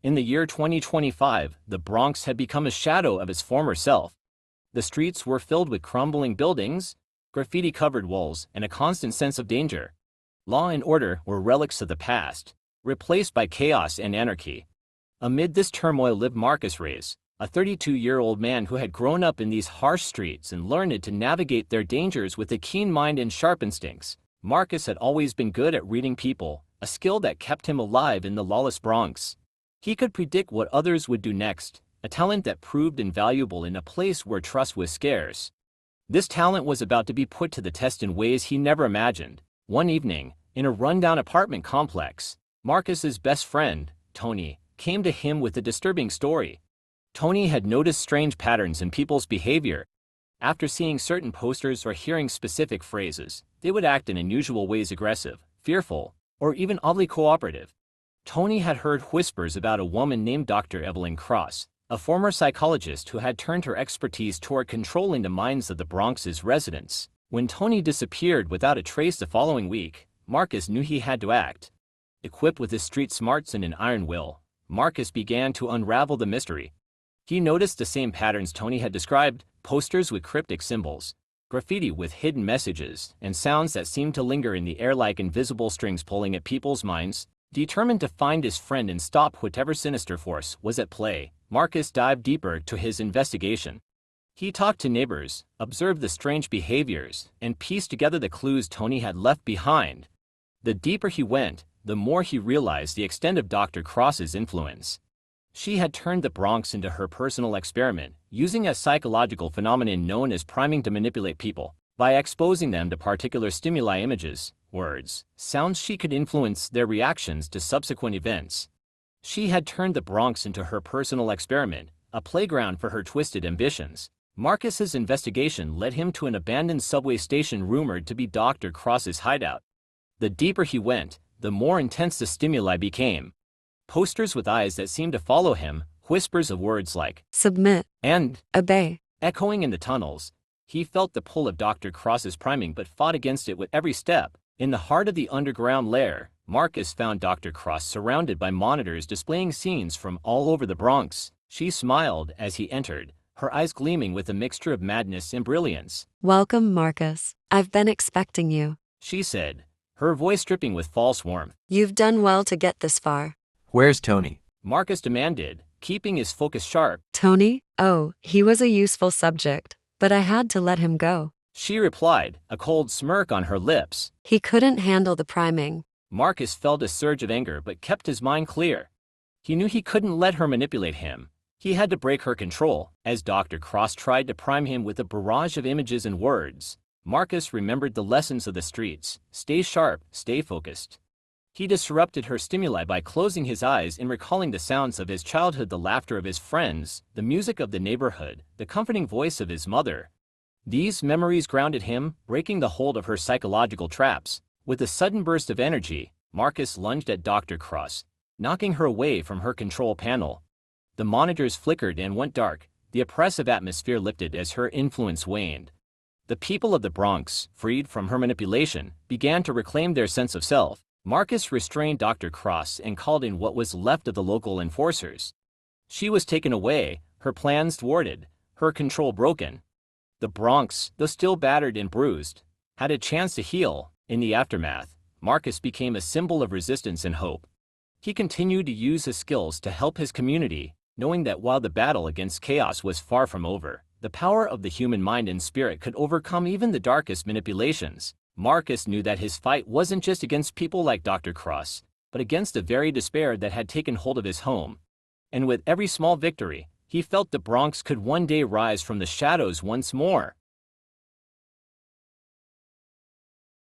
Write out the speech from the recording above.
In the year 2025, the Bronx had become a shadow of its former self. The streets were filled with crumbling buildings, graffiti-covered walls, and a constant sense of danger. Law and order were relics of the past, replaced by chaos and anarchy. Amid this turmoil lived Marcus Reyes, a 32-year-old man who had grown up in these harsh streets and learned to navigate their dangers with a keen mind and sharp instincts. Marcus had always been good at reading people, a skill that kept him alive in the lawless Bronx. He could predict what others would do next, a talent that proved invaluable in a place where trust was scarce. This talent was about to be put to the test in ways he never imagined. One evening, in a rundown apartment complex, Marcus's best friend, Tony, came to him with a disturbing story. Tony had noticed strange patterns in people's behavior. After seeing certain posters or hearing specific phrases, they would act in unusual ways, aggressive, fearful, or even oddly cooperative. Tony had heard whispers about a woman named Dr. Evelyn Cross, a former psychologist who had turned her expertise toward controlling the minds of the Bronx's residents. When Tony disappeared without a trace the following week, Marcus knew he had to act. Equipped with his street smarts and an iron will, Marcus began to unravel the mystery. He noticed the same patterns Tony had described: posters with cryptic symbols, graffiti with hidden messages, and sounds that seemed to linger in the air like invisible strings pulling at people's minds. Determined to find his friend and stop whatever sinister force was at play, Marcus dived deeper to his investigation. He talked to neighbors, observed the strange behaviors, and pieced together the clues Tony had left behind. The deeper he went, the more he realized the extent of Dr. Cross's influence. She had turned the Bronx into her personal experiment, using a psychological phenomenon known as priming to manipulate people. By exposing them to particular stimuli, images, words, sounds, she could influence their reactions to subsequent events. She had turned the Bronx into her personal experiment, a playground for her twisted ambitions. Marcus's investigation led him to an abandoned subway station rumored to be Dr. Cross's hideout. The deeper he went, the more intense the stimuli became. Posters with eyes that seemed to follow him, whispers of words like submit and obey echoing in the tunnels. He felt the pull of Dr. Cross's priming but fought against it with every step. In the heart of the underground lair, Marcus found Dr. Cross surrounded by monitors displaying scenes from all over the Bronx. She smiled as he entered, her eyes gleaming with a mixture of madness and brilliance. "Welcome, Marcus. I've been expecting you," she said, her voice dripping with false warmth. "You've done well to get this far." "Where's Tony?" Marcus demanded, keeping his focus sharp. "Tony? Oh, he was a useful subject, but I had to let him go," she replied, a cold smirk on her lips. "He couldn't handle the priming." Marcus felt a surge of anger but kept his mind clear. He knew he couldn't let her manipulate him. He had to break her control. As Dr. Cross tried to prime him with a barrage of images and words, Marcus remembered the lessons of the streets: stay sharp, stay focused. He disrupted her stimuli by closing his eyes and recalling the sounds of his childhood, the laughter of his friends, the music of the neighborhood, the comforting voice of his mother. These memories grounded him, breaking the hold of her psychological traps. With a sudden burst of energy, Marcus lunged at Dr. Cross, knocking her away from her control panel. The monitors flickered and went dark. The oppressive atmosphere lifted as her influence waned. The people of the Bronx, freed from her manipulation, began to reclaim their sense of self. Marcus restrained Dr. Cross and called in what was left of the local enforcers. She was taken away, her plans thwarted, her control broken. The Bronx, though still battered and bruised, had a chance to heal. In the aftermath, Marcus became a symbol of resistance and hope. He continued to use his skills to help his community, knowing that while the battle against chaos was far from over, the power of the human mind and spirit could overcome even the darkest manipulations. Marcus knew that his fight wasn't just against people like Dr. Cross, but against the very despair that had taken hold of his home. And with every small victory, he felt the Bronx could one day rise from the shadows once more.